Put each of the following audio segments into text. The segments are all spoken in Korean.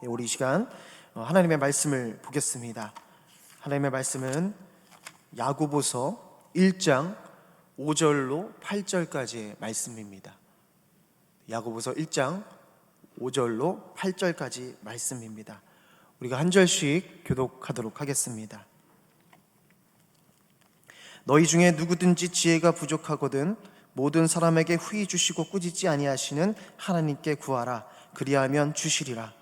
우리 이 시간 하나님의 말씀을 보겠습니다. 하나님의 말씀은 야고보서 1장 5절로 8절까지의 말씀입니다. 야고보서 1장 5절로 8절까지 말씀입니다. 우리가 한 절씩 교독하도록 하겠습니다. 너희 중에 누구든지 지혜가 부족하거든 모든 사람에게 후히 주시고 꾸짖지 아니하시는 하나님께 구하라. 그리하면 주시리라.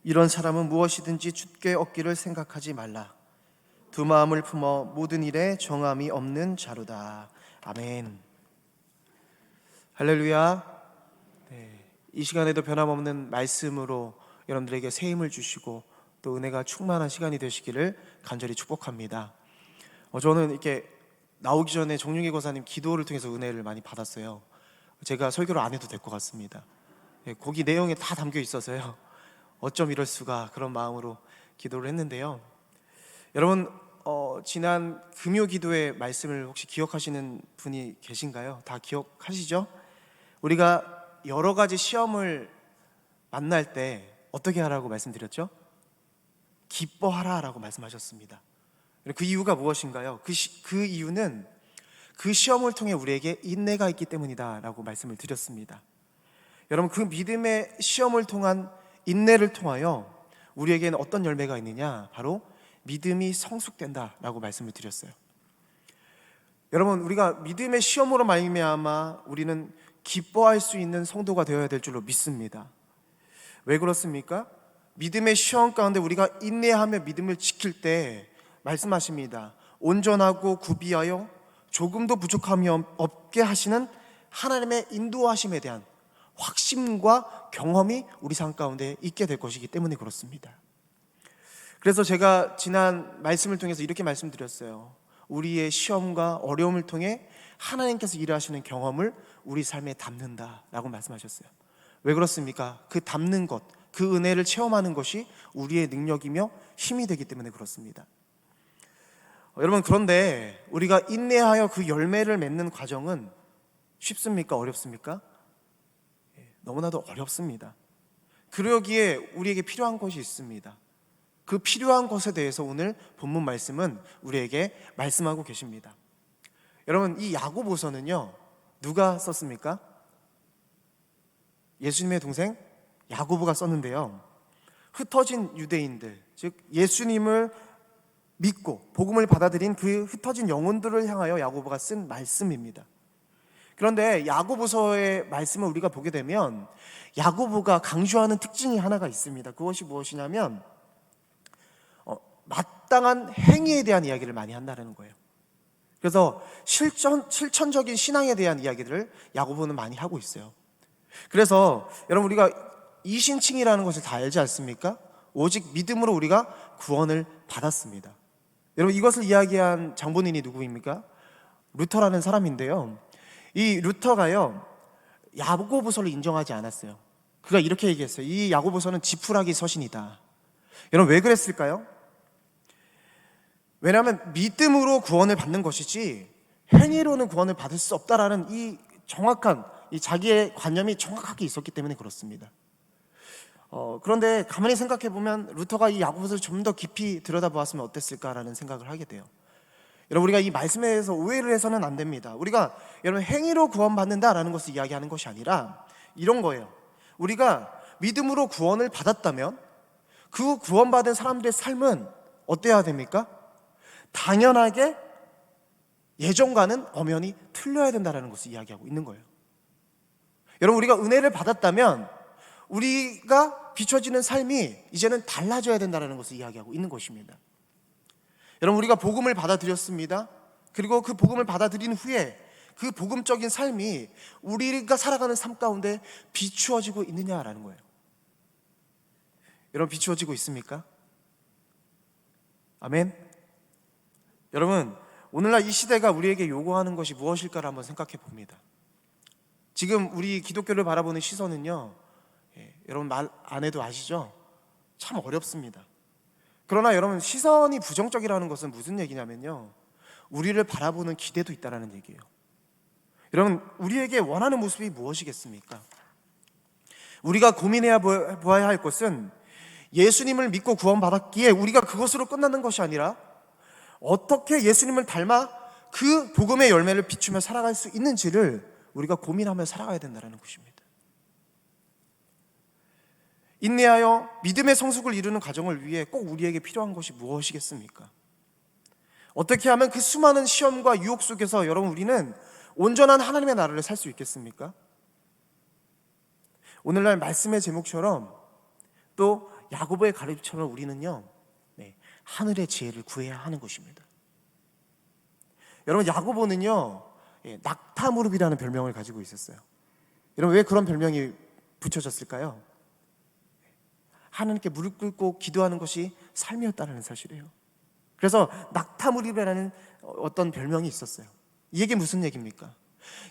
이런 사람은 무엇이든지 주께 얻기를 생각하지 말라. 두 마음을 품어 모든 일에 정함이 없는 자로다. 아멘. 할렐루야. 이 시간에도 변함없는 말씀으로 여러분들에게 새 힘을 주시고 또 은혜가 충만한 시간이 되시기를 간절히 축복합니다. 저는 이렇게 나오기 전에 정윤기 권사님 기도를 통해서 은혜를 많이 받았어요. 제가 설교를 안 해도 될 것 같습니다. 거기 내용에 다 담겨 있어서요. 어쩜 이럴 수가, 그런 마음으로 기도를 했는데요. 여러분 지난 금요 기도의 말씀을 혹시 기억하시는 분이 계신가요? 다 기억하시죠? 우리가 여러 가지 시험을 만날 때 어떻게 하라고 말씀드렸죠? 기뻐하라 라고 말씀하셨습니다. 그 이유가 무엇인가요? 그 이유는 그 시험을 통해 우리에게 인내가 있기 때문이다 라고 말씀을 드렸습니다. 여러분, 그 믿음의 시험을 통한 인내를 통하여 우리에게는 어떤 열매가 있느냐? 바로 믿음이 성숙된다 라고 말씀을 드렸어요. 여러분, 우리가 믿음의 시험으로 말미암아 우리는 기뻐할 수 있는 성도가 되어야 될 줄로 믿습니다. 왜 그렇습니까? 믿음의 시험 가운데 우리가 인내하며 믿음을 지킬 때 말씀하십니다. 온전하고 구비하여 조금도 부족함이 없게 하시는 하나님의 인도하심에 대한 확신과 경험이 우리 삶 가운데 있게 될 것이기 때문에 그렇습니다. 그래서 제가 지난 말씀을 통해서 이렇게 말씀드렸어요. 우리의 시험과 어려움을 통해 하나님께서 일하시는 경험을 우리 삶에 담는다라고 말씀하셨어요. 왜 그렇습니까? 그 담는 것, 그 은혜를 체험하는 것이 우리의 능력이며 힘이 되기 때문에 그렇습니다. 여러분, 그런데 우리가 인내하여 그 열매를 맺는 과정은 쉽습니까? 어렵습니까? 너무나도 어렵습니다. 그러기에 우리에게 필요한 것이 있습니다. 그 필요한 것에 대해서 오늘 본문 말씀은 우리에게 말씀하고 계십니다. 여러분, 이 야고보서는요, 누가 썼습니까? 예수님의 동생 야고보가 썼는데요, 흩어진 유대인들, 즉 예수님을 믿고 복음을 받아들인 그 흩어진 영혼들을 향하여 야고보가 쓴 말씀입니다. 그런데 야고보서의 말씀을 우리가 보게 되면 야고보가 강조하는 특징이 하나가 있습니다. 그것이 무엇이냐면 마땅한 행위에 대한 이야기를 많이 한다는 거예요. 그래서 실천적인 신앙에 대한 이야기들을 야고보는 많이 하고 있어요. 그래서 여러분, 우리가 이신칭이라는 것을 다 알지 않습니까? 오직 믿음으로 우리가 구원을 받았습니다. 여러분, 이것을 이야기한 장본인이 누구입니까? 루터라는 사람인데요, 이 루터가요, 야고보서를 인정하지 않았어요. 그가 이렇게 얘기했어요. 이 야고보서는 지푸라기 서신이다. 여러분, 왜 그랬을까요? 왜냐하면 믿음으로 구원을 받는 것이지 행위로는 구원을 받을 수 없다라는 이 정확한 이 자기의 관념이 정확하게 있었기 때문에 그렇습니다. 그런데 가만히 생각해 보면 루터가 이 야고보서를 좀 더 깊이 들여다보았으면 어땠을까라는 생각을 하게 돼요. 여러분, 우리가 이 말씀에 대해서 오해를 해서는 안 됩니다. 우리가 여러분 행위로 구원받는다라는 것을 이야기하는 것이 아니라 이런 거예요. 우리가 믿음으로 구원을 받았다면 그 구원받은 사람들의 삶은 어때야 됩니까? 당연하게 예전과는 엄연히 틀려야 된다는 것을 이야기하고 있는 거예요. 여러분, 우리가 은혜를 받았다면 우리가 비춰지는 삶이 이제는 달라져야 된다는 것을 이야기하고 있는 것입니다. 여러분, 우리가 복음을 받아들였습니다. 그리고 그 복음을 받아들인 후에 그 복음적인 삶이 우리가 살아가는 삶 가운데 비추어지고 있느냐라는 거예요. 여러분, 비추어지고 있습니까? 아멘. 여러분, 오늘날 이 시대가 우리에게 요구하는 것이 무엇일까를 한번 생각해 봅니다. 지금 우리 기독교를 바라보는 시선은요, 여러분 말 안 해도 아시죠? 참 어렵습니다. 그러나 여러분, 시선이 부정적이라는 것은 무슨 얘기냐면요, 우리를 바라보는 기대도 있다는 얘기예요. 여러분, 우리에게 원하는 모습이 무엇이겠습니까? 우리가 고민해야 보아야 할 것은 예수님을 믿고 구원받았기에 우리가 그것으로 끝나는 것이 아니라 어떻게 예수님을 닮아 그 복음의 열매를 비추며 살아갈 수 있는지를 우리가 고민하며 살아가야 된다는 것입니다. 인내하여 믿음의 성숙을 이루는 과정을 위해 꼭 우리에게 필요한 것이 무엇이겠습니까? 어떻게 하면 그 수많은 시험과 유혹 속에서 여러분, 우리는 온전한 하나님의 나라를 살 수 있겠습니까? 오늘날 말씀의 제목처럼 또 야고보의 가르침처럼 우리는요, 하늘의 지혜를 구해야 하는 것입니다. 여러분, 야고보는요, 낙타무릎이라는 별명을 가지고 있었어요. 여러분, 왜 그런 별명이 붙여졌을까요? 하나님께 무릎 꿇고 기도하는 것이 삶이었다는 사실이에요. 그래서 낙타무릎이라는 어떤 별명이 있었어요. 이 얘기 무슨 얘기입니까?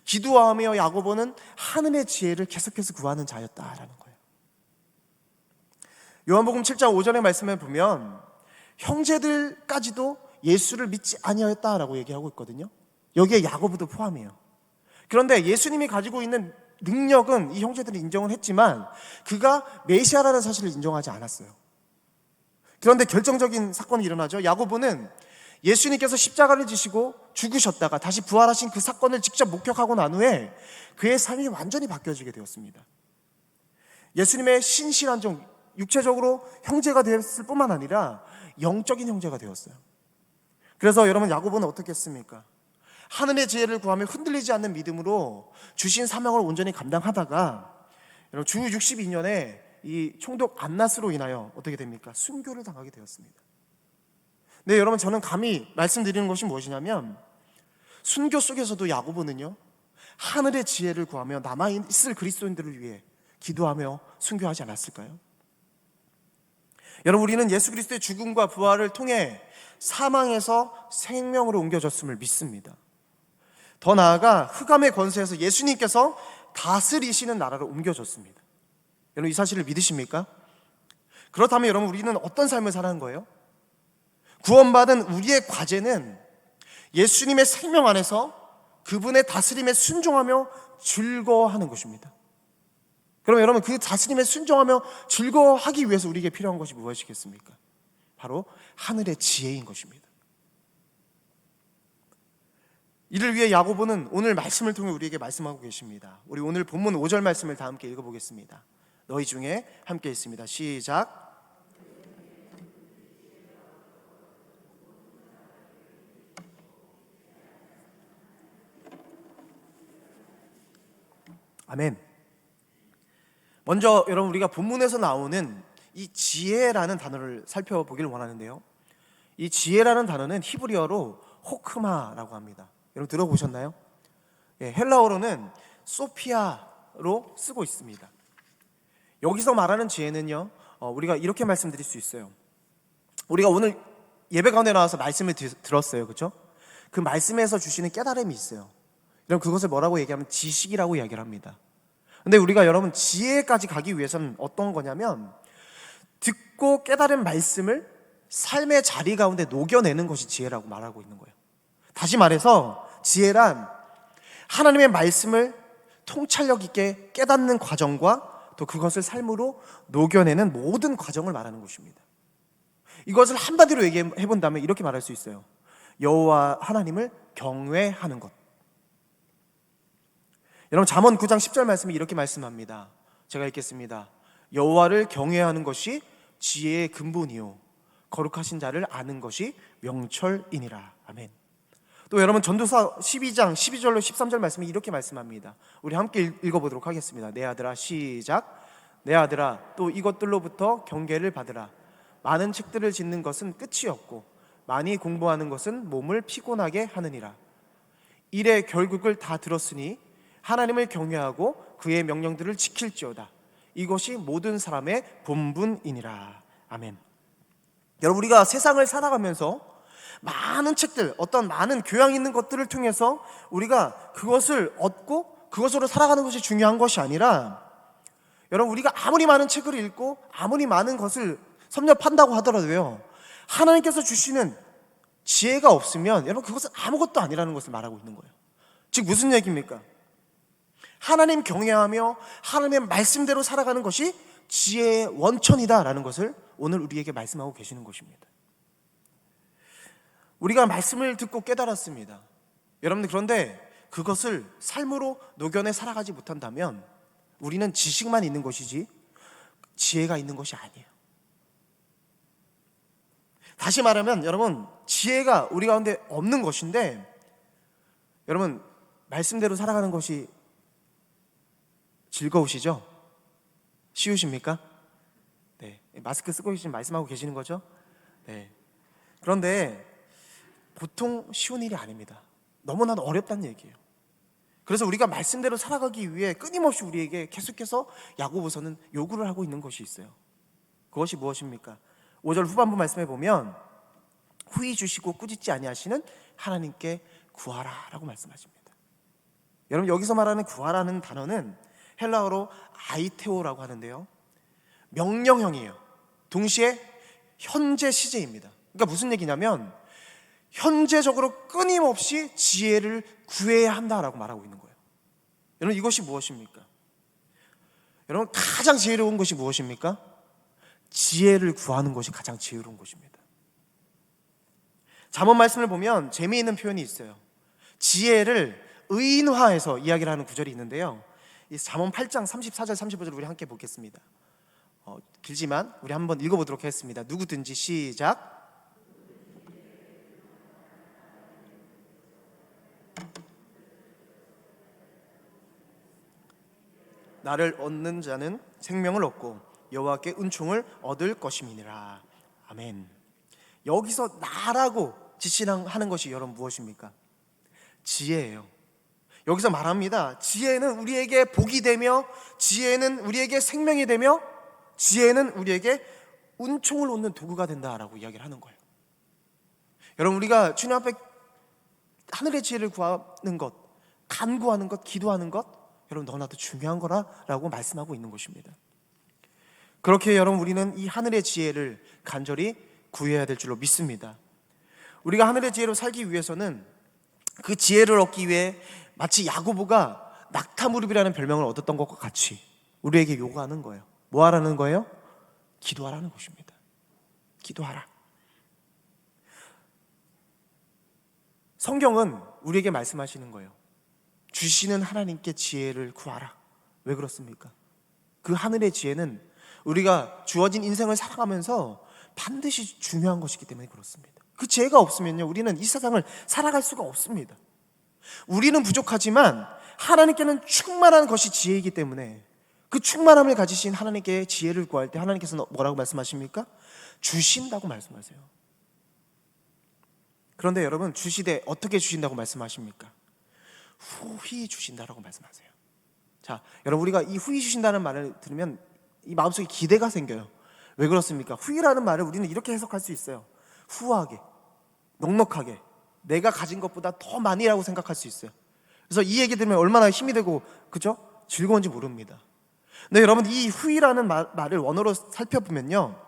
기도하며 야고보는 하늘의 지혜를 계속해서 구하는 자였다라는 거예요. 요한복음 7장 5절의 말씀에 보면 형제들까지도 예수를 믿지 아니하였다라고 얘기하고 있거든요. 여기에 야고보도 포함이에요. 그런데 예수님이 가지고 있는 능력은 이 형제들이 인정을 했지만 그가 메시아라는 사실을 인정하지 않았어요. 그런데 결정적인 사건이 일어나죠. 야고보는 예수님께서 십자가를 지시고 죽으셨다가 다시 부활하신 그 사건을 직접 목격하고 난 후에 그의 삶이 완전히 바뀌어지게 되었습니다. 예수님의 신실한 종, 육체적으로 형제가 되었을 뿐만 아니라 영적인 형제가 되었어요. 그래서 여러분, 야고보는 어떻게 했습니까? 하늘의 지혜를 구하며 흔들리지 않는 믿음으로 주신 사명을 온전히 감당하다가 여러분, 주 62년에 이 총독 안낫으로 인하여 어떻게 됩니까? 순교를 당하게 되었습니다. 네, 여러분, 저는 감히 말씀드리는 것이 무엇이냐면 순교 속에서도 야고보는요, 하늘의 지혜를 구하며 남아있을 그리스도인들을 위해 기도하며 순교하지 않았을까요? 여러분, 우리는 예수 그리스도의 죽음과 부활을 통해 사망에서 생명으로 옮겨졌음을 믿습니다. 더 나아가 흑암의 권세에서 예수님께서 다스리시는 나라로 옮겨졌습니다. 여러분, 이 사실을 믿으십니까? 그렇다면 여러분, 우리는 어떤 삶을 살아가는 거예요? 구원받은 우리의 과제는 예수님의 생명 안에서 그분의 다스림에 순종하며 즐거워하는 것입니다. 그럼 여러분, 그 다스림에 순종하며 즐거워하기 위해서 우리에게 필요한 것이 무엇이겠습니까? 바로 하늘의 지혜인 것입니다. 이를 위해 야고보는 오늘 말씀을 통해 우리에게 말씀하고 계십니다. 우리 오늘 본문 5절 말씀을 다 함께 읽어보겠습니다. 너희 중에 함께 있습니다. 시작. 아멘. 먼저 여러분, 우리가 본문에서 나오는 이 지혜라는 단어를 살펴보기를 원하는데요, 이 지혜라는 단어는 히브리어로 호크마라고 합니다. 여러분, 들어보셨나요? 헬라어로는 소피아로 쓰고 있습니다. 여기서 말하는 지혜는요, 우리가 이렇게 말씀드릴 수 있어요. 우리가 오늘 예배 가운데 나와서 말씀을 들었어요, 그렇죠? 그 말씀에서 주시는 깨달음이 있어요. 여러분, 그것을 뭐라고 얘기하면 지식이라고 이야기를 합니다. 근데 우리가 여러분, 지혜까지 가기 위해서는 어떤 거냐면 듣고 깨달은 말씀을 삶의 자리 가운데 녹여내는 것이 지혜라고 말하고 있는 거예요. 다시 말해서 지혜란 하나님의 말씀을 통찰력 있게 깨닫는 과정과 또 그것을 삶으로 녹여내는 모든 과정을 말하는 것입니다. 이것을 한마디로 얘기해 본다면 이렇게 말할 수 있어요. 여호와 하나님을 경외하는 것. 여러분, 잠언 9장 10절 말씀이 이렇게 말씀합니다. 제가 읽겠습니다. 여호와를 경외하는 것이 지혜의 근본이요 거룩하신 자를 아는 것이 명철이니라. 아멘. 또 여러분, 전도서 12장 12절로 13절 말씀이 이렇게 말씀합니다. 우리 함께 읽어보도록 하겠습니다. 내 아들아, 시작. 내 아들아, 또 이것들로부터 경계를 받으라. 많은 책들을 짓는 것은 끝이 없고 많이 공부하는 것은 몸을 피곤하게 하느니라. 일의 결국을 다 들었으니 하나님을 경외하고 그의 명령들을 지킬지어다. 이것이 모든 사람의 본분이니라. 아멘. 여러분, 우리가 세상을 살아가면서 많은 책들, 어떤 많은 교양 있는 것들을 통해서 우리가 그것을 얻고 그것으로 살아가는 것이 중요한 것이 아니라, 여러분, 우리가 아무리 많은 책을 읽고 아무리 많은 것을 섭렵한다고 하더라도요, 하나님께서 주시는 지혜가 없으면 여러분 그것은 아무것도 아니라는 것을 말하고 있는 거예요. 즉 무슨 얘기입니까? 하나님 경외하며 하나님의 말씀대로 살아가는 것이 지혜의 원천이다라는 것을 오늘 우리에게 말씀하고 계시는 것입니다. 우리가 말씀을 듣고 깨달았습니다. 여러분들, 그런데 그것을 삶으로 녹여내 살아가지 못한다면 우리는 지식만 있는 것이지 지혜가 있는 것이 아니에요. 다시 말하면 여러분, 지혜가 우리 가운데 없는 것인데, 여러분 말씀대로 살아가는 것이 즐거우시죠? 쉬우십니까? 네, 마스크 쓰고 계신 말씀하고 계시는 거죠? 네. 그런데 보통 쉬운 일이 아닙니다. 너무나도 어렵다는 얘기예요. 그래서 우리가 말씀대로 살아가기 위해 끊임없이 우리에게 계속해서 야고보서는 요구를 하고 있는 것이 있어요. 그것이 무엇입니까? 5절 후반부 말씀에 보면 후히 주시고 꾸짖지 아니하시는 하나님께 구하라 라고 말씀하십니다. 여러분, 여기서 말하는 구하라는 단어는 헬라어로 아이테오라고 하는데요, 명령형이에요. 동시에 현재 시제입니다. 그러니까 무슨 얘기냐면 현재적으로 끊임없이 지혜를 구해야 한다라고 말하고 있는 거예요. 여러분, 이것이 무엇입니까? 여러분, 가장 지혜로운 것이 무엇입니까? 지혜를 구하는 것이 가장 지혜로운 것입니다. 잠언 말씀을 보면 재미있는 표현이 있어요. 지혜를 의인화해서 이야기를 하는 구절이 있는데요, 이 잠언 8장 34절 35절 우리 함께 보겠습니다. 길지만 우리 한번 읽어보도록 하겠습니다. 누구든지 시작. 나를 얻는 자는 생명을 얻고 여호와께 은총을 얻을 것임이니라. 아멘. 여기서 나라고 지칭하는 것이 여러분 무엇입니까? 지혜예요. 여기서 말합니다. 지혜는 우리에게 복이 되며, 지혜는 우리에게 생명이 되며, 지혜는 우리에게 은총을 얻는 도구가 된다라고 이야기를 하는 거예요. 여러분, 우리가 주님 앞에 하늘의 지혜를 구하는 것, 간구하는 것, 기도하는 것, 여러분 너무나도 중요한 거라고 말씀하고 있는 것입니다. 그렇게 여러분 우리는 이 하늘의 지혜를 간절히 구해야 될 줄로 믿습니다. 우리가 하늘의 지혜로 살기 위해서는 그 지혜를 얻기 위해 마치 야고보가 낙타무릎이라는 별명을 얻었던 것과 같이 우리에게 요구하는 거예요. 뭐 하라는 거예요? 기도하라는 것입니다. 기도하라. 성경은 우리에게 말씀하시는 거예요. 주시는 하나님께 지혜를 구하라. 왜 그렇습니까? 그 하늘의 지혜는 우리가 주어진 인생을 살아가면서 반드시 중요한 것이기 때문에 그렇습니다. 그 지혜가 없으면요, 우리는 이 세상을 살아갈 수가 없습니다. 우리는 부족하지만 하나님께는 충만한 것이 지혜이기 때문에 그 충만함을 가지신 하나님께 지혜를 구할 때 하나님께서는 뭐라고 말씀하십니까? 주신다고 말씀하세요. 그런데 여러분, 주시되 어떻게 주신다고 말씀하십니까? 후히 주신다라고 말씀하세요. 자, 여러분, 우리가 이 후히 주신다는 말을 들으면 이 마음속에 기대가 생겨요. 왜 그렇습니까? 후히라는 말을 우리는 이렇게 해석할 수 있어요. 후하게, 넉넉하게, 내가 가진 것보다 더 많이라고 생각할 수 있어요. 그래서 이 얘기 들으면 얼마나 힘이 되고, 그죠? 즐거운지 모릅니다. 근데 여러분, 이 후히라는 말을 원어로 살펴보면요,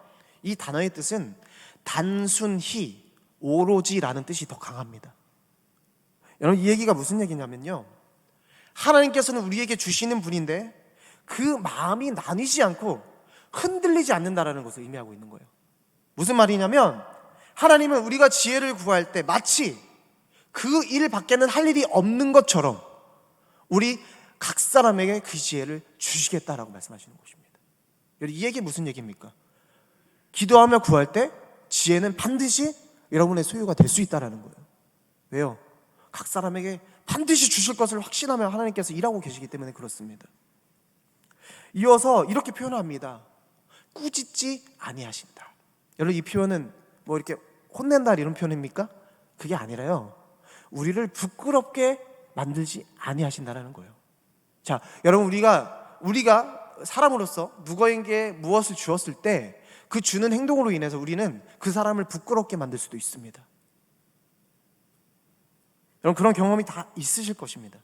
이 단어의 뜻은 단순히, 오로지라는 뜻이 더 강합니다. 여러분, 이 얘기가 무슨 얘기냐면요, 하나님께서는 우리에게 주시는 분인데 그 마음이 나뉘지 않고 흔들리지 않는다라는 것을 의미하고 있는 거예요. 무슨 말이냐면, 하나님은 우리가 지혜를 구할 때 마치 그 일 밖에는 할 일이 없는 것처럼 우리 각 사람에게 그 지혜를 주시겠다라고 말씀하시는 것입니다. 이 얘기 무슨 얘기입니까? 기도하며 구할 때 지혜는 반드시 여러분의 소유가 될 수 있다는 거예요. 왜요? 각 사람에게 반드시 주실 것을 확신하며 하나님께서 일하고 계시기 때문에 그렇습니다. 이어서 이렇게 표현합니다. 꾸짖지 아니하신다. 여러분, 이 표현은 뭐 이렇게 혼낸다 이런 표현입니까? 그게 아니라요, 우리를 부끄럽게 만들지 아니하신다라는 거예요. 자, 여러분, 우리가 사람으로서 누구에게 무엇을 주었을 때 그 주는 행동으로 인해서 우리는 그 사람을 부끄럽게 만들 수도 있습니다. 여러분, 그런 경험이 다 있으실 것입니다.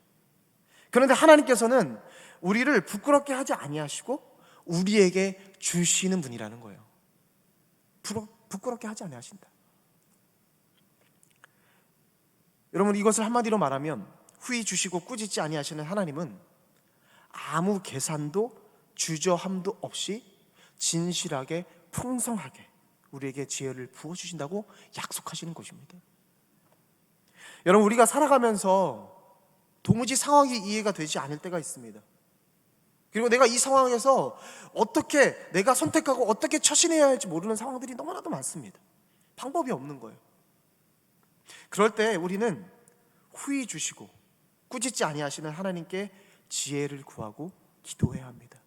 그런데 하나님께서는 우리를 부끄럽게 하지 아니하시고 우리에게 주시는 분이라는 거예요. 부끄럽게 하지 아니하신다. 여러분, 이것을 한마디로 말하면 후히 주시고 꾸짖지 아니하시는 하나님은 아무 계산도 주저함도 없이 진실하게 풍성하게 우리에게 지혜를 부어주신다고 약속하시는 것입니다. 여러분, 우리가 살아가면서 도무지 상황이 이해가 되지 않을 때가 있습니다. 그리고 내가 이 상황에서 어떻게 내가 선택하고 어떻게 처신해야 할지 모르는 상황들이 너무나도 많습니다. 방법이 없는 거예요. 그럴 때 우리는 후히 주시고 꾸짖지 아니하시는 하나님께 지혜를 구하고 기도해야 합니다.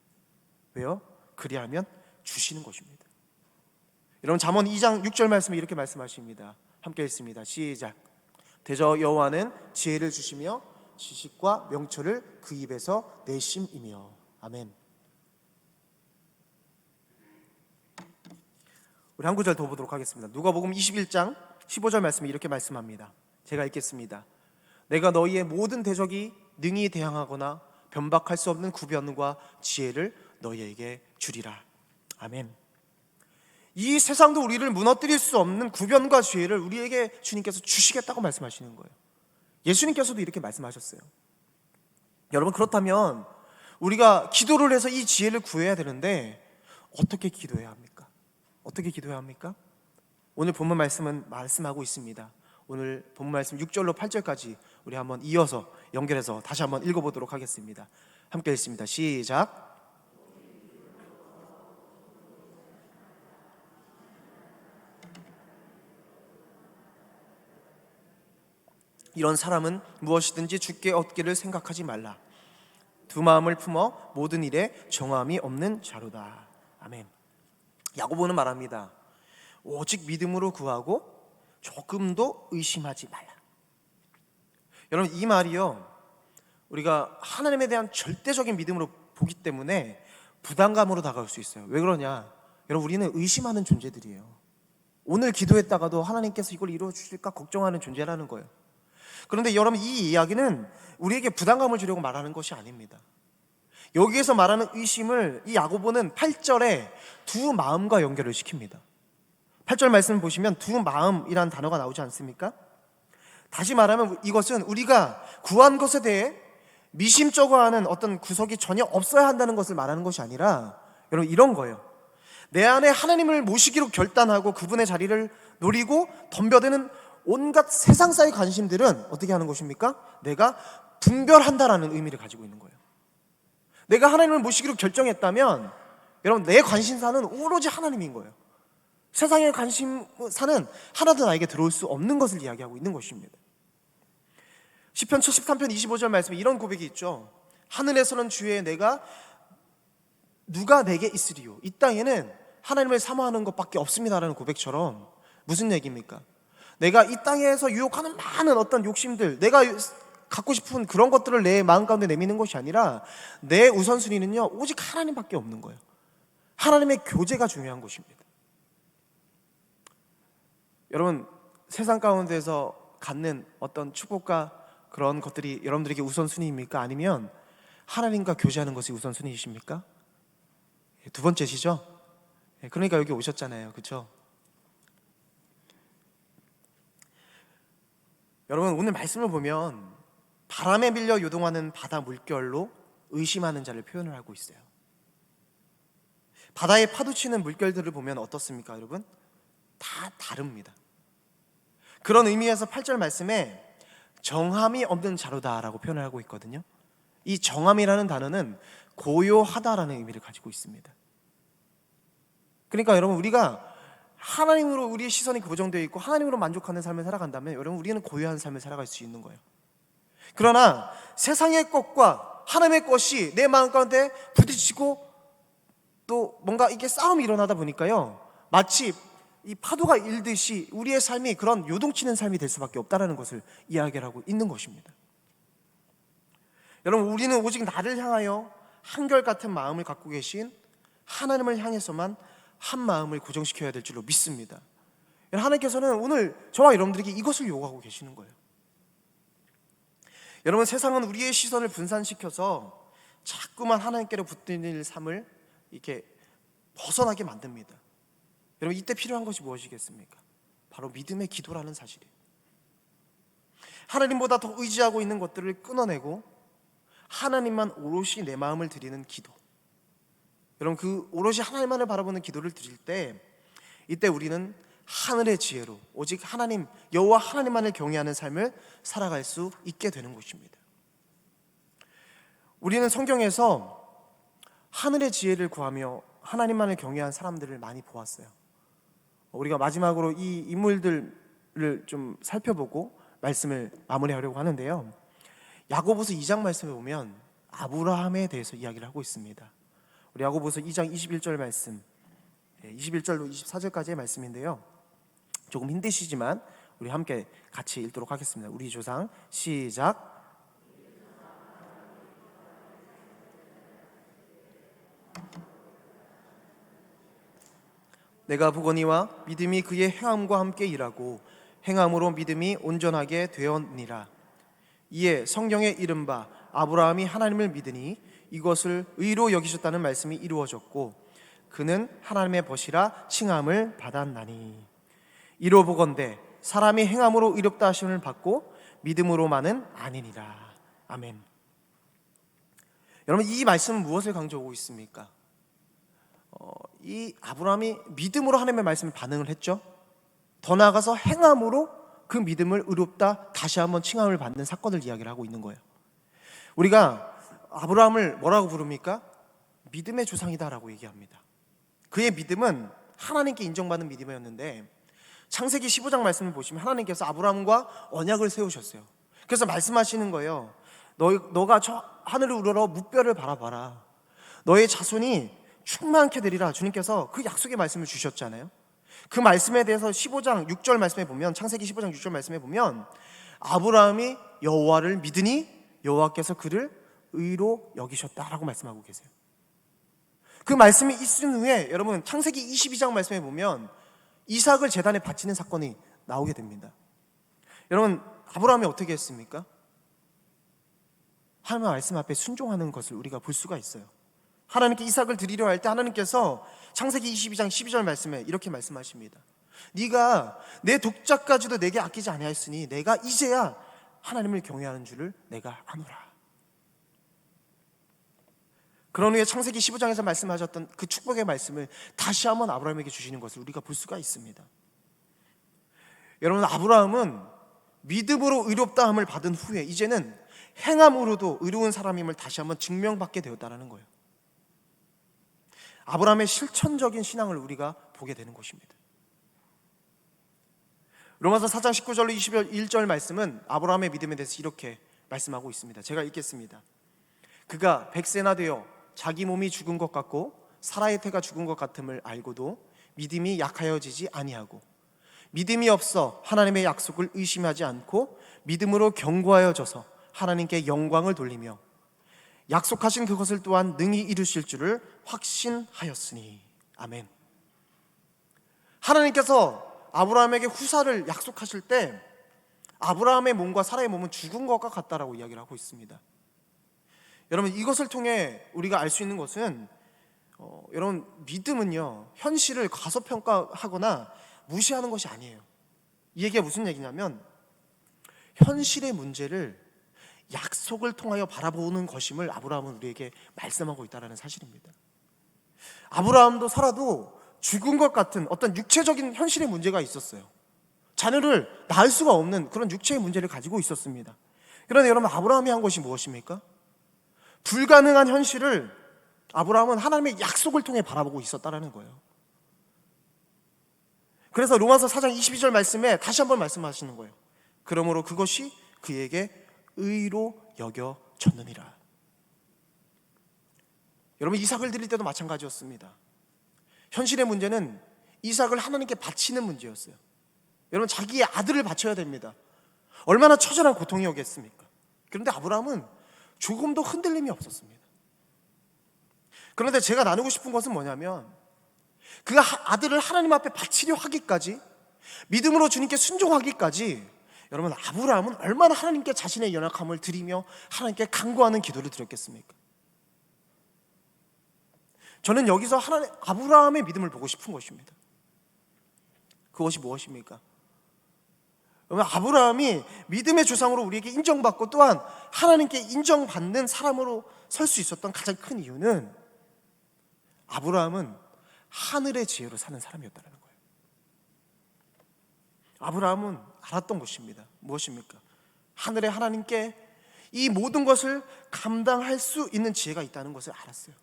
왜요? 그리하면 주시는 것입니다. 여러분, 잠언 2장 6절 말씀에 이렇게 말씀하십니다. 함께 읽습니다. 시작. 대저 여호와는 지혜를 주시며 지식과 명철을 그 입에서 내심이며. 아멘. 우리 한 구절 더 보도록 하겠습니다. 누가복음 21장 15절 말씀이 이렇게 말씀합니다. 제가 읽겠습니다. 내가 너희의 모든 대적이 능히 대항하거나 변박할 수 없는 구변과 지혜를 너희에게 주리라. 아멘. 이 세상도 우리를 무너뜨릴 수 없는 구변과 지혜를 우리에게 주님께서 주시겠다고 말씀하시는 거예요. 예수님께서도 이렇게 말씀하셨어요. 여러분, 그렇다면 우리가 기도를 해서 이 지혜를 구해야 되는데 어떻게 기도해야 합니까? 어떻게 기도해야 합니까? 오늘 본문 말씀은 말씀하고 있습니다. 오늘 본문 말씀 6절로 8절까지 우리 한번 이어서 연결해서 다시 한번 읽어보도록 하겠습니다. 함께 읽습니다. 시작. 이런 사람은 무엇이든지 주께 얻기를 생각하지 말라. 두 마음을 품어 모든 일에 정함이 없는 자로다. 아멘. 야고보는 말합니다. 오직 믿음으로 구하고 조금도 의심하지 말라. 여러분, 이 말이요, 우리가 하나님에 대한 절대적인 믿음으로 보기 때문에 부담감으로 다가올 수 있어요. 왜 그러냐? 여러분, 우리는 의심하는 존재들이에요. 오늘 기도했다가도 하나님께서 이걸 이루어 주실까 걱정하는 존재라는 거예요. 그런데 여러분, 이 이야기는 우리에게 부담감을 주려고 말하는 것이 아닙니다. 여기에서 말하는 의심을 이 야고보는 8절에 두 마음과 연결을 시킵니다. 8절 말씀을 보시면 두 마음이라는 단어가 나오지 않습니까? 다시 말하면 이것은 우리가 구한 것에 대해 미심쩍어 하는 어떤 구석이 전혀 없어야 한다는 것을 말하는 것이 아니라, 여러분, 이런 거예요. 내 안에 하나님을 모시기로 결단하고 그분의 자리를 노리고 덤벼드는 온갖 세상사의 관심들은 어떻게 하는 것입니까? 내가 분별한다라는 의미를 가지고 있는 거예요. 내가 하나님을 모시기로 결정했다면 여러분, 내 관심사는 오로지 하나님인 거예요. 세상의 관심사는 하나도 나에게 들어올 수 없는 것을 이야기하고 있는 것입니다. 시편 73편 25절 말씀에 이런 고백이 있죠. 하늘에서는 주의 내가 누가 내게 있으리요. 이 땅에는 하나님을 사모하는 것밖에 없습니다라는 고백처럼 무슨 얘기입니까? 내가 이 땅에서 유혹하는 많은 어떤 욕심들, 내가 갖고 싶은 그런 것들을 내 마음 가운데 내미는 것이 아니라 내 우선순위는요, 오직 하나님밖에 없는 거예요. 하나님의 교제가 중요한 것입니다. 여러분, 세상 가운데서 갖는 어떤 축복과 그런 것들이 여러분들에게 우선순위입니까? 아니면 하나님과 교제하는 것이 우선순위이십니까? 두 번째시죠? 그러니까 여기 오셨잖아요. 그렇죠? 여러분, 오늘 말씀을 보면 바람에 밀려 요동하는 바다 물결로 의심하는 자를 표현을 하고 있어요. 바다에 파도치는 물결들을 보면 어떻습니까, 여러분? 다 다릅니다. 그런 의미에서 8절 말씀에 정함이 없는 자로다라고 표현을 하고 있거든요. 이 정함이라는 단어는 고요하다라는 의미를 가지고 있습니다. 그러니까 여러분, 우리가 하나님으로 우리의 시선이 고정되어 있고 하나님으로 만족하는 삶을 살아간다면 여러분, 우리는 고요한 삶을 살아갈 수 있는 거예요. 그러나 세상의 것과 하나님의 것이 내 마음 가운데 부딪히고 또 뭔가 이게 싸움이 일어나다 보니까요, 마치 이 파도가 일듯이 우리의 삶이 그런 요동치는 삶이 될 수밖에 없다는 것을 이야기를 하고 있는 것입니다. 여러분, 우리는 오직 나를 향하여 한결같은 마음을 갖고 계신 하나님을 향해서만 한 마음을 고정시켜야 될 줄로 믿습니다. 하나님께서는 오늘 저와 여러분들에게 이것을 요구하고 계시는 거예요. 여러분, 세상은 우리의 시선을 분산시켜서 자꾸만 하나님께로 붙들릴 삶을 이렇게 벗어나게 만듭니다. 여러분, 이때 필요한 것이 무엇이겠습니까? 바로 믿음의 기도라는 사실이에요. 하나님보다 더 의지하고 있는 것들을 끊어내고 하나님만 오롯이 내 마음을 드리는 기도. 여러분, 그 오롯이 하나님만을 바라보는 기도를 드릴 때, 이때 우리는 하늘의 지혜로 오직 하나님, 여호와 하나님만을 경외하는 삶을 살아갈 수 있게 되는 것입니다. 우리는 성경에서 하늘의 지혜를 구하며 하나님만을 경외한 사람들을 많이 보았어요. 우리가 마지막으로 이 인물들을 좀 살펴보고 말씀을 마무리하려고 하는데요, 야고보서 2장 말씀에 보면 아브라함에 대해서 이야기를 하고 있습니다. 우리 야고보서 2장 21절 말씀, 21절로 24절까지의 말씀인데요, 조금 힘드시지만 우리 함께 같이 읽도록 하겠습니다. 우리 조상 시작. 내가 보거니와 믿음이 그의 행함과 함께 일하고 행함으로 믿음이 온전하게 되었니라. 이에 성경에 이른바 아브라함이 하나님을 믿으니 이것을 의로 여기셨다는 말씀이 이루어졌고 그는 하나님의 벗이라 칭함을 받았나니, 이로 보건대 사람이 행함으로 의롭다 하심을 받고 믿음으로만은 아니니라. 아멘. 여러분, 이 말씀은 무엇을 강조하고 있습니까? 이 아브라함이 믿음으로 하나님의 말씀에 반응을 했죠. 더 나아가서 행함으로 그 믿음을 의롭다 다시 한번 칭함을 받는 사건을 이야기를 하고 있는 거예요. 우리가 아브라함을 뭐라고 부릅니까? 믿음의 조상이다라고 얘기합니다. 그의 믿음은 하나님께 인정받는 믿음이었는데, 창세기 15장 말씀을 보시면 하나님께서 아브라함과 언약을 세우셨어요. 그래서 말씀하시는 거예요. 너가 저 하늘을 우러러 무뼈를 바라봐라. 너의 자손이 충만케 되리라. 주님께서 그 약속의 말씀을 주셨잖아요. 그 말씀에 대해서 15장 6절 말씀에 보면, 창세기 15장 6절 말씀에 보면 아브라함이 여호와를 믿으니 여호와께서 그를 의로 여기셨다라고 말씀하고 계세요. 그 말씀이 있은 후에 여러분, 창세기 22장 말씀에 보면 이삭을 제단에 바치는 사건이 나오게 됩니다. 여러분, 아브라함이 어떻게 했습니까? 하나님의 말씀 앞에 순종하는 것을 우리가 볼 수가 있어요. 하나님께 이삭을 드리려 할 때 하나님께서 창세기 22장 12절 말씀에 이렇게 말씀하십니다. 네가 내 독자까지도 내게 아끼지 아니하였으니 내가 이제야 하나님을 경외하는 줄을 내가 아노라. 그런 후에 창세기 15장에서 말씀하셨던 그 축복의 말씀을 다시 한번 아브라함에게 주시는 것을 우리가 볼 수가 있습니다. 여러분, 아브라함은 믿음으로 의롭다함을 받은 후에 이제는 행함으로도 의로운 사람임을 다시 한번 증명받게 되었다는 거예요. 아브라함의 실천적인 신앙을 우리가 보게 되는 것입니다. 로마서 4장 19절로 21절 말씀은 아브라함의 믿음에 대해서 이렇게 말씀하고 있습니다. 제가 읽겠습니다. 그가 100세나 되어 자기 몸이 죽은 것 같고 사라의 태가 죽은 것 같음을 알고도 믿음이 약하여지지 아니하고 믿음이 없어 하나님의 약속을 의심하지 않고 믿음으로 견고하여져서 하나님께 영광을 돌리며 약속하신 그것을 또한 능히 이루실 줄을 확신하였으니. 아멘. 하나님께서 아브라함에게 후사를 약속하실 때 아브라함의 몸과 사라의 몸은 죽은 것과 같다라고 이야기를 하고 있습니다. 여러분, 이것을 통해 우리가 알 수 있는 것은 여러분, 믿음은요, 현실을 과소평가하거나 무시하는 것이 아니에요. 이 얘기가 무슨 얘기냐면 현실의 문제를 약속을 통하여 바라보는 것임을 아브라함은 우리에게 말씀하고 있다는 사실입니다. 아브라함도 사라도 죽은 것 같은 어떤 육체적인 현실의 문제가 있었어요. 자녀를 낳을 수가 없는 그런 육체의 문제를 가지고 있었습니다. 그런데 여러분, 아브라함이 한 것이 무엇입니까? 불가능한 현실을 아브라함은 하나님의 약속을 통해 바라보고 있었다는 거예요. 그래서 로마서 4장 22절 말씀에 다시 한번 말씀하시는 거예요. 그러므로 그것이 그에게 의로 여겨졌느니라. 여러분, 이삭을 드릴 때도 마찬가지였습니다. 현실의 문제는 이삭을 하나님께 바치는 문제였어요. 여러분, 자기의 아들을 바쳐야 됩니다. 얼마나 처절한 고통이었겠습니까? 그런데 아브라함은 조금도 흔들림이 없었습니다. 그런데 제가 나누고 싶은 것은 뭐냐면 그 아들을 하나님 앞에 바치려 하기까지, 믿음으로 주님께 순종하기까지 여러분, 아브라함은 얼마나 하나님께 자신의 연약함을 드리며 하나님께 간구하는 기도를 드렸겠습니까? 저는 여기서 아브라함의 믿음을 보고 싶은 것입니다. 그것이 무엇입니까? 그러면 아브라함이 믿음의 조상으로 우리에게 인정받고 또한 하나님께 인정받는 사람으로 설 수 있었던 가장 큰 이유는 아브라함은 하늘의 지혜로 사는 사람이었다는 거예요. 아브라함은 알았던 것입니다. 무엇입니까? 하늘의 하나님께 이 모든 것을 감당할 수 있는 지혜가 있다는 것을 알았어요.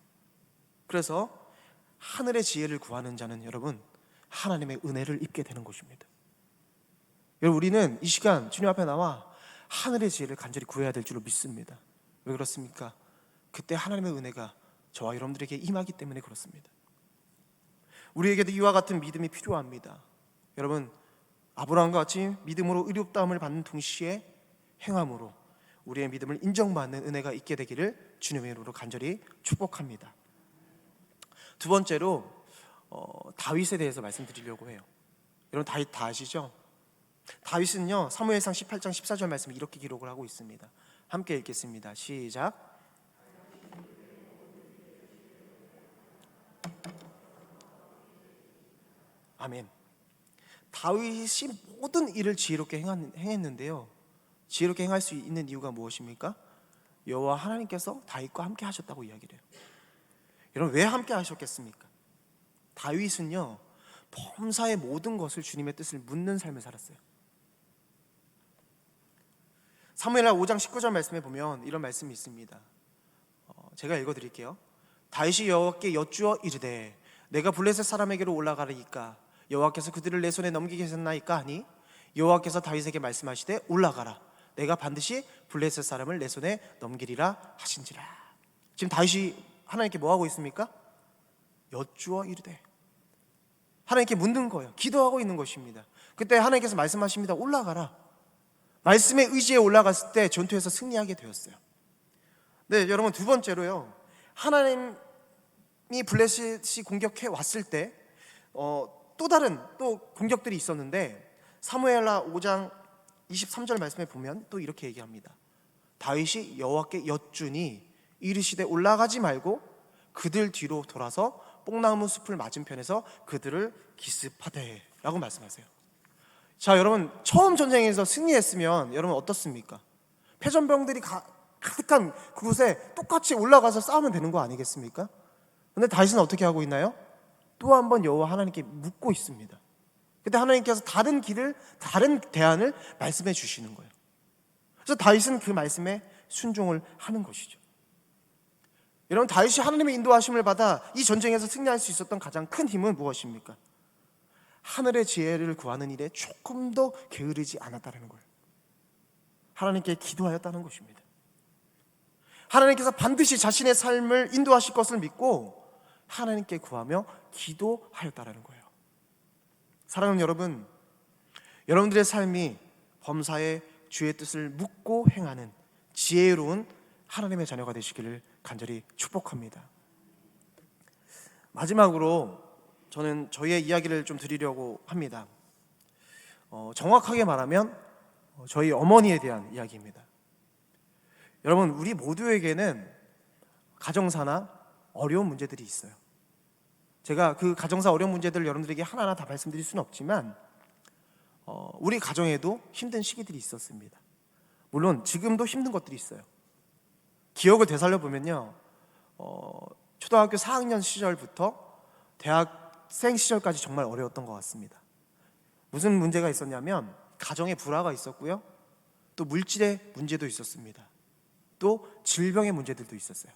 그래서 하늘의 지혜를 구하는 자는 여러분 하나님의 은혜를 입게 되는 것입니다. 여러분 우리는 이 시간 주님 앞에 나와 하늘의 지혜를 간절히 구해야 될 줄로 믿습니다. 왜 그렇습니까? 그때 하나님의 은혜가 저와 여러분들에게 임하기 때문에 그렇습니다. 우리에게도 이와 같은 믿음이 필요합니다. 여러분 아브라함과 같이 믿음으로 의롭다함을 받는 동시에 행함으로 우리의 믿음을 인정받는 은혜가 있게 되기를 주님의 이름으로 간절히 축복합니다. 두 번째로 다윗에 대해서 말씀드리려고 해요. 여러분 다윗 다 아시죠? 다윗은요 사무엘상 18장 14절 말씀을 이렇게 기록을 하고 있습니다. 함께 읽겠습니다. 시작. 아멘. 다윗이 모든 일을 지혜롭게 행했는데요, 지혜롭게 행할 수 있는 이유가 무엇입니까? 여호와 하나님께서 다윗과 함께 하셨다고 이야기를 해요. 여러분 왜 함께 하셨겠습니까? 다윗은요 범사의 모든 것을 주님의 뜻을 묻는 삶을 살았어요. 사무엘하 5장 19절 말씀에 보면 이런 말씀이 있습니다. 제가 읽어드릴게요. 다윗이 여호와께 여쭈어 이르되 내가 블레셋 사람에게로 올라가리이까 여호와께서 그들을 내 손에 넘기게 하셨나이까 하니 여호와께서 다윗에게 말씀하시되 올라가라 내가 반드시 블레셋 사람을 내 손에 넘기리라 하신지라. 지금 다윗이 하나님께 뭐 하고 있습니까? 여쭈어 이르되 하나님께 묻는 거예요. 기도하고 있는 것입니다. 그때 하나님께서 말씀하십니다. 올라가라. 말씀의 의지에 올라갔을 때 전투에서 승리하게 되었어요. 네, 여러분 두 번째로요, 하나님이 블레셋이 공격해 왔을 때 또 다른 공격들이 있었는데 사무엘하 5장 23절 말씀에 보면 또 이렇게 얘기합니다. 다윗이 여호와께 여쭈니 이르시되 올라가지 말고 그들 뒤로 돌아서 뽕나무 숲을 맞은편에서 그들을 기습하되 라고 말씀하세요. 자, 여러분 처음 전쟁에서 승리했으면 여러분 어떻습니까? 패전병들이 가득한 그곳에 똑같이 올라가서 싸우면 되는 거 아니겠습니까? 그런데 다윗은 어떻게 하고 있나요? 또 한 번 여호와 하나님께 묻고 있습니다. 그때 하나님께서 다른 길을, 다른 대안을 말씀해 주시는 거예요. 그래서 다윗은 그 말씀에 순종을 하는 것이죠. 여러분 다윗이 하나님의 인도하심을 받아 이 전쟁에서 승리할 수 있었던 가장 큰 힘은 무엇입니까? 하늘의 지혜를 구하는 일에 조금 더 게으르지 않았다는 거예요. 하나님께 기도하였다는 것입니다. 하나님께서 반드시 자신의 삶을 인도하실 것을 믿고 하나님께 구하며 기도하였다는 거예요. 사랑하는 여러분, 여러분들의 삶이 범사에 주의 뜻을 묻고 행하는 지혜로운 하나님의 자녀가 되시기를 간절히 축복합니다. 마지막으로 저는 저희의 이야기를 좀 드리려고 합니다. 정확하게 말하면 저희 어머니에 대한 이야기입니다. 여러분 우리 모두에게는 가정사나 어려운 문제들이 있어요. 제가 그 가정사 어려운 문제들을 여러분들에게 하나하나 다 말씀드릴 수는 없지만 우리 가정에도 힘든 시기들이 있었습니다. 물론 지금도 힘든 것들이 있어요. 기억을 되살려 보면요, 초등학교 4학년 시절부터 대학생 시절까지 정말 어려웠던 것 같습니다. 무슨 문제가 있었냐면 가정에 불화가 있었고요, 또 물질의 문제도 있었습니다. 또 질병의 문제들도 있었어요.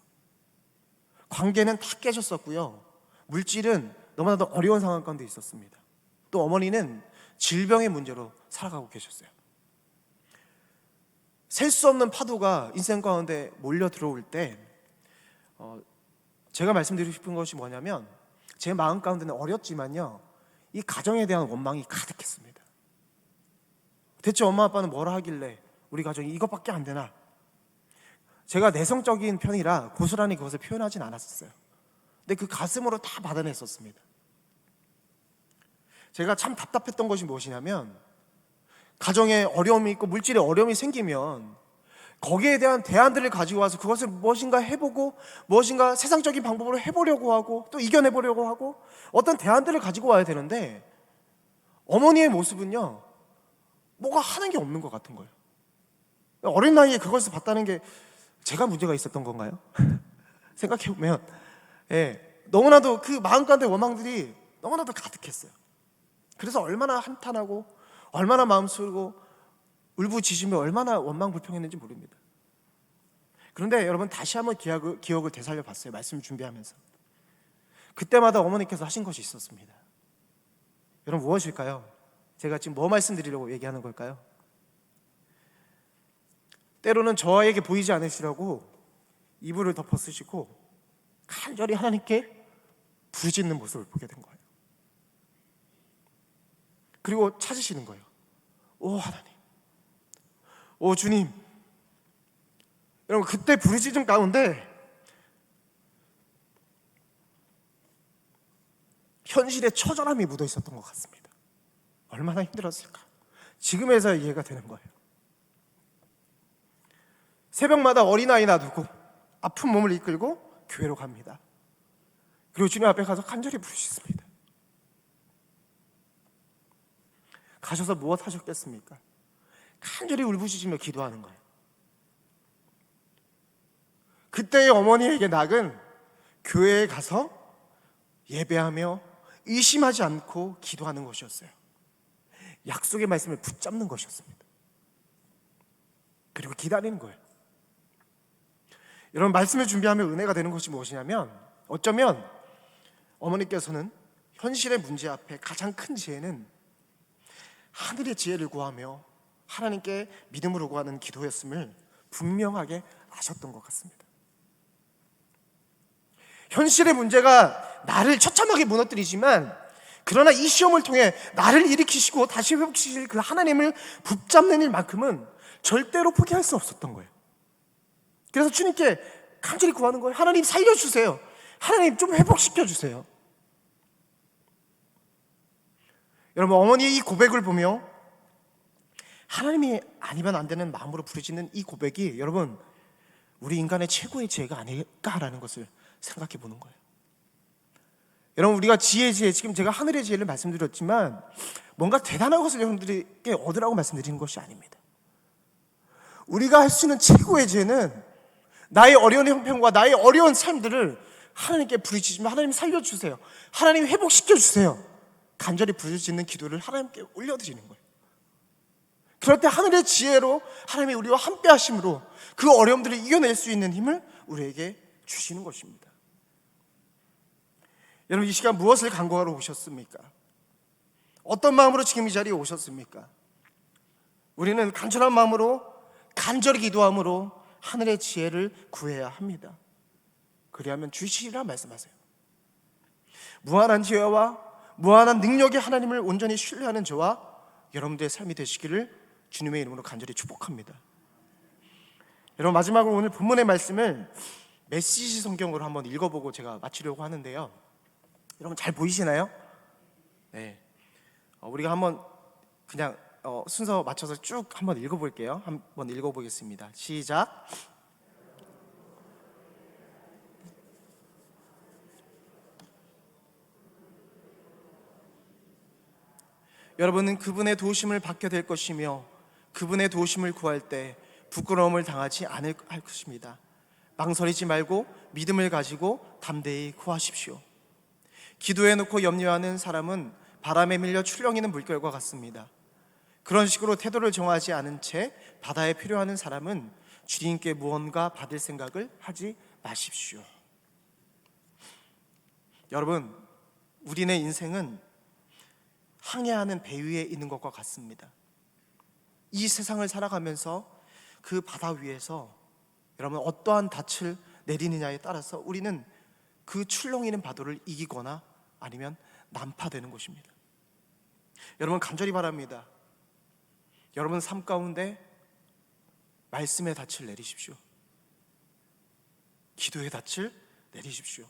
관계는 다 깨졌었고요, 물질은 너무나도 어려운 상황 가운데 있었습니다. 또 어머니는 질병의 문제로 살아가고 계셨어요. 셀 수 없는 파도가 인생 가운데 몰려 들어올 때 제가 말씀드리고 싶은 것이 뭐냐면 제 마음 가운데는 어렸지만요, 이 가정에 대한 원망이 가득했습니다. 대체 엄마 아빠는 뭐라 하길래 우리 가정이 이것밖에 안 되나? 제가 내성적인 편이라 고스란히 그것을 표현하진 않았었어요. 근데 그 가슴으로 다 받아냈었습니다. 제가 참 답답했던 것이 무엇이냐면 가정에 어려움이 있고 물질에 어려움이 생기면 거기에 대한 대안들을 가지고 와서 그것을 무엇인가 해보고 무엇인가 세상적인 방법으로 해보려고 하고 또 이겨내보려고 하고 어떤 대안들을 가지고 와야 되는데 어머니의 모습은요, 뭐가 하는 게 없는 것 같은 거예요. 어린 나이에 그것을 봤다는 게 제가 문제가 있었던 건가요? 생각해보면 너무나도 그 마음 가운데 원망들이 너무나도 가득했어요. 그래서 얼마나 한탄하고 얼마나 마음 쓰고 울부짖으며 얼마나 원망불평했는지 모릅니다. 그런데 여러분, 다시 한번 기억을 되살려 봤어요. 말씀 준비하면서. 그때마다 어머니께서 하신 것이 있었습니다. 여러분, 무엇일까요? 제가 지금 뭐 말씀드리려고 얘기하는 걸까요? 때로는 저에게 보이지 않으시라고 이불을 덮어 쓰시고 간절히 하나님께 부르짖는 모습을 보게 된 거예요. 그리고 찾으시는 거예요. 오 하나님, 오 주님. 여러분, 그때 부르짖음 가운데 현실의 처절함이 묻어 있었던 것 같습니다. 얼마나 힘들었을까? 지금에서야 이해가 되는 거예요. 새벽마다 어린아이 놔두고 아픈 몸을 이끌고 교회로 갑니다. 그리고 주님 앞에 가서 간절히 부르짖습니다. 가셔서 무엇 하셨겠습니까? 간절히 울부짖으며 기도하는 거예요. 그때의 어머니에게 낙은 교회에 가서 예배하며 의심하지 않고 기도하는 것이었어요. 약속의 말씀을 붙잡는 것이었습니다. 그리고 기다리는 거예요. 여러분, 말씀을 준비하면 은혜가 되는 것이 무엇이냐면, 어쩌면 어머니께서는 현실의 문제 앞에 가장 큰 지혜는 하늘의 지혜를 구하며 하나님께 믿음으로 구하는 기도였음을 분명하게 아셨던 것 같습니다. 현실의 문제가 나를 처참하게 무너뜨리지만, 그러나 이 시험을 통해 나를 일으키시고 다시 회복시킬 그 하나님을 붙잡는 일만큼은 절대로 포기할 수 없었던 거예요. 그래서 주님께 간절히 구하는 거예요. 하나님 살려주세요. 하나님 좀 회복시켜주세요. 여러분, 어머니의 이 고백을 보며 하나님이 아니면 안 되는 마음으로 부르짖는 이 고백이, 여러분, 우리 인간의 최고의 지혜가 아닐까라는 것을 생각해 보는 거예요. 여러분, 우리가 지혜, 지금 제가 하늘의 지혜를 말씀드렸지만 뭔가 대단한 것을 여러분들에게 얻으라고 말씀드리는 것이 아닙니다. 우리가 할 수 있는 최고의 지혜는 나의 어려운 형편과 나의 어려운 삶들을 하나님께 부르짖으며 하나님 살려주세요, 하나님 회복시켜주세요, 간절히 부르짖는 기도를 하나님께 올려드리는 거예요. 그럴 때 하늘의 지혜로 하나님이 우리와 함께 하심으로 그 어려움들을 이겨낼 수 있는 힘을 우리에게 주시는 것입니다. 여러분, 이 시간 무엇을 간구하러 오셨습니까? 어떤 마음으로 지금 이 자리에 오셨습니까? 우리는 간절한 마음으로 간절히 기도함으로 하늘의 지혜를 구해야 합니다. 그리하면 주시리라 말씀하세요. 무한한 지혜와 무한한 능력의 하나님을 온전히 신뢰하는 저와 여러분들의 삶이 되시기를 주님의 이름으로 간절히 축복합니다. 여러분, 마지막으로 오늘 본문의 말씀을 메시지 성경으로 한번 읽어보고 제가 마치려고 하는데요. 여러분, 잘 보이시나요? 네. 우리가 한번 그냥 순서 맞춰서 쭉 한번 읽어볼게요. 한번 읽어보겠습니다. 시작. 여러분은 그분의 도우심을 받게 될 것이며 그분의 도우심을 구할 때 부끄러움을 당하지 않을 것입니다. 망설이지 말고 믿음을 가지고 담대히 구하십시오. 기도해놓고 염려하는 사람은 바람에 밀려 출렁이는 물결과 같습니다. 그런 식으로 태도를 정하지 않은 채 바다에 필요하는 사람은 주님께 무언가 받을 생각을 하지 마십시오. 여러분, 우리네 인생은 항해하는 배 위에 있는 것과 같습니다. 이 세상을 살아가면서 그 바다 위에서 여러분 어떠한 닻을 내리느냐에 따라서 우리는 그 출렁이는 파도를 이기거나 아니면 난파되는 것입니다. 여러분, 간절히 바랍니다. 여러분 삶 가운데 말씀의 닻을 내리십시오. 기도의 닻을 내리십시오.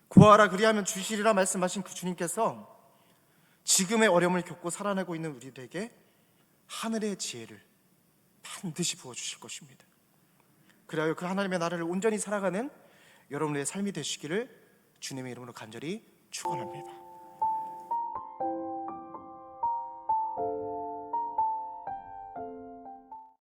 구하라 그리하면 주시리라 말씀하신 그 주님께서 지금의 어려움을 겪고 살아내고 있는 우리들에게 하늘의 지혜를 반드시 부어주실 것입니다. 그래야 그 하나님의 나라를 온전히 살아가는 여러분의 삶이 되시기를 주님의 이름으로 간절히 축원합니다.